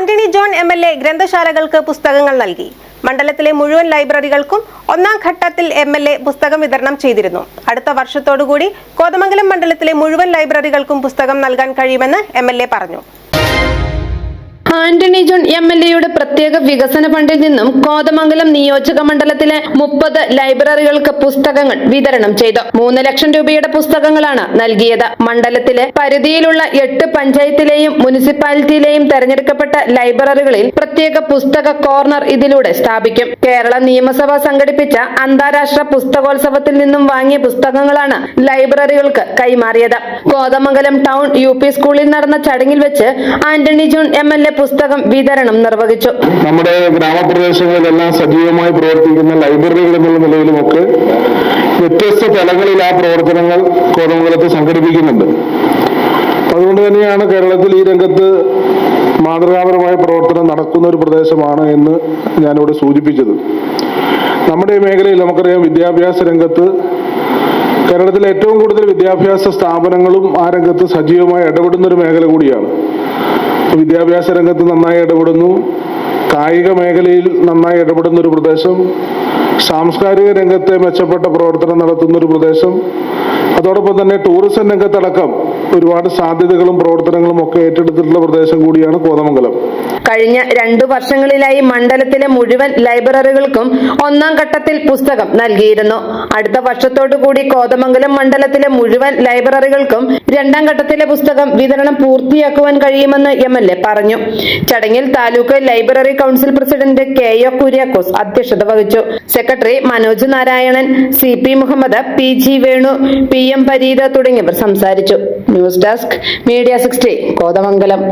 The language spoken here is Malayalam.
Antony John MLA. ഗ്രന്ഥശാലകൾക്ക് പുസ്തകങ്ങൾ നൽകി. മണ്ഡലത്തിലെ മുഴുവൻ ലൈബ്രറികൾക്കും ഒന്നാം ഘട്ടത്തിൽ എം.എൽ.എ. പുസ്തകം വിതരണം ചെയ്തിരുന്നു. അടുത്ത വർഷത്തോടുകൂടി കോതമംഗലം മണ്ഡലത്തിലെ മുഴുവൻ ലൈബ്രറികൾക്കും പുസ്തകം നൽകാൻ കഴിയുമെന്ന് എം.എൽ.എ. പറഞ്ഞു. ആന്റണി ജോൺ എം.എൽ.എയുടെ പ്രത്യേക വികസന ഫണ്ടിൽ നിന്നും കോതമംഗലം നിയോജക മണ്ഡലത്തിലെ 30 ലൈബ്രറികൾക്ക് പുസ്തകങ്ങൾ വിതരണം ചെയ്തു. 3 ലക്ഷം രൂപയുടെ പുസ്തകങ്ങളാണ് നൽകിയത്. മണ്ഡലത്തിലെ പരിധിയിലുള്ള 8 പഞ്ചായത്തിലെയും മുനിസിപ്പാലിറ്റിയിലെയും തെരഞ്ഞെടുക്കപ്പെട്ട ലൈബ്രറികളിൽ പ്രത്യേക പുസ്തക കോർണർ ഇതിലൂടെ സ്ഥാപിക്കും. കേരള നിയമസഭ സംഘടിപ്പിച്ച അന്താരാഷ്ട്ര പുസ്തകോത്സവത്തിൽ നിന്നും വാങ്ങിയ പുസ്തകങ്ങളാണ് ലൈബ്രറികൾക്ക് കൈമാറിയത്. കോതമംഗലം ടൗൺ UP സ്കൂളിൽ നടന്ന ചടങ്ങിൽ വെച്ച് ആന്റണി ജോൺ എം.എൽ.എ. പുസ്തകം വിതരണം നിർവഹിച്ചു. നമ്മുടെ ഗ്രാമപ്രദേശങ്ങളിലെല്ലാം സജീവമായി പ്രവർത്തിക്കുന്ന ലൈബ്രറികൾ എന്നുള്ള നിലയിലുമൊക്കെ വ്യത്യസ്ത തലങ്ങളിൽ ആ പ്രവർത്തനങ്ങൾ കോതമംഗലത്ത് സംഘടിപ്പിക്കുന്നുണ്ട്. അതുകൊണ്ട് തന്നെയാണ് കേരളത്തിൽ ഈ രംഗത്ത് മാതൃകാപരമായ പ്രവർത്തനം നടക്കുന്ന ഒരു പ്രദേശമാണ് എന്ന് ഞാനിവിടെ സൂചിപ്പിച്ചത്. നമ്മുടെ ഈ മേഖലയിൽ നമുക്കറിയാം, വിദ്യാഭ്യാസ രംഗത്ത് കേരളത്തിലെ ഏറ്റവും കൂടുതൽ വിദ്യാഭ്യാസ സ്ഥാപനങ്ങളും ആ രംഗത്ത് സജീവമായി ഇടപെടുന്ന ഒരു മേഖല കൂടിയാണ്. വിദ്യാഭ്യാസ രംഗത്ത് നന്നായി ഇടപെടുന്നു, കായിക മേഖലയിൽ നന്നായി ഇടപെടുന്ന ഒരു പ്രദേശം, സാംസ്കാരിക രംഗത്തെ മെച്ചപ്പെട്ട പ്രവർത്തനം നടത്തുന്ന ഒരു പ്രദേശം, അതോടൊപ്പം തന്നെ ടൂറിസം രംഗത്തടക്കം ഒരുപാട് സാധ്യതകളും പ്രവർത്തനങ്ങളും ഒക്കെ ഏറ്റെടുത്തിട്ടുള്ള പ്രദേശം കൂടിയാണ് കോതമംഗലം. കഴിഞ്ഞ 2 വർഷങ്ങളിലായി മണ്ഡലത്തിലെ മുഴുവൻ ലൈബ്രറികൾക്കും ഒന്നാം ഘട്ടത്തിൽ പുസ്തകം നൽകിയിരുന്നു. അടുത്ത വർഷത്തോടുകൂടി കോതമംഗലം മണ്ഡലത്തിലെ മുഴുവൻ ലൈബ്രറികൾക്കും 2ാം ഘട്ടത്തിലെ പുസ്തകം വിതരണം പൂർത്തിയാക്കുവാൻ കഴിയുമെന്ന് എം.എൽ.എ. പറഞ്ഞു. ചടങ്ങിൽ taluk library council president K.O. Kuriakose അധ്യക്ഷത വഹിച്ചു. Secretary Manoj Narayanan, CP Muhammad, PG Venu, PM Pareetha തുടങ്ങിയവർ സംസാരിച്ചു. News desk media 60 Kothamangalam.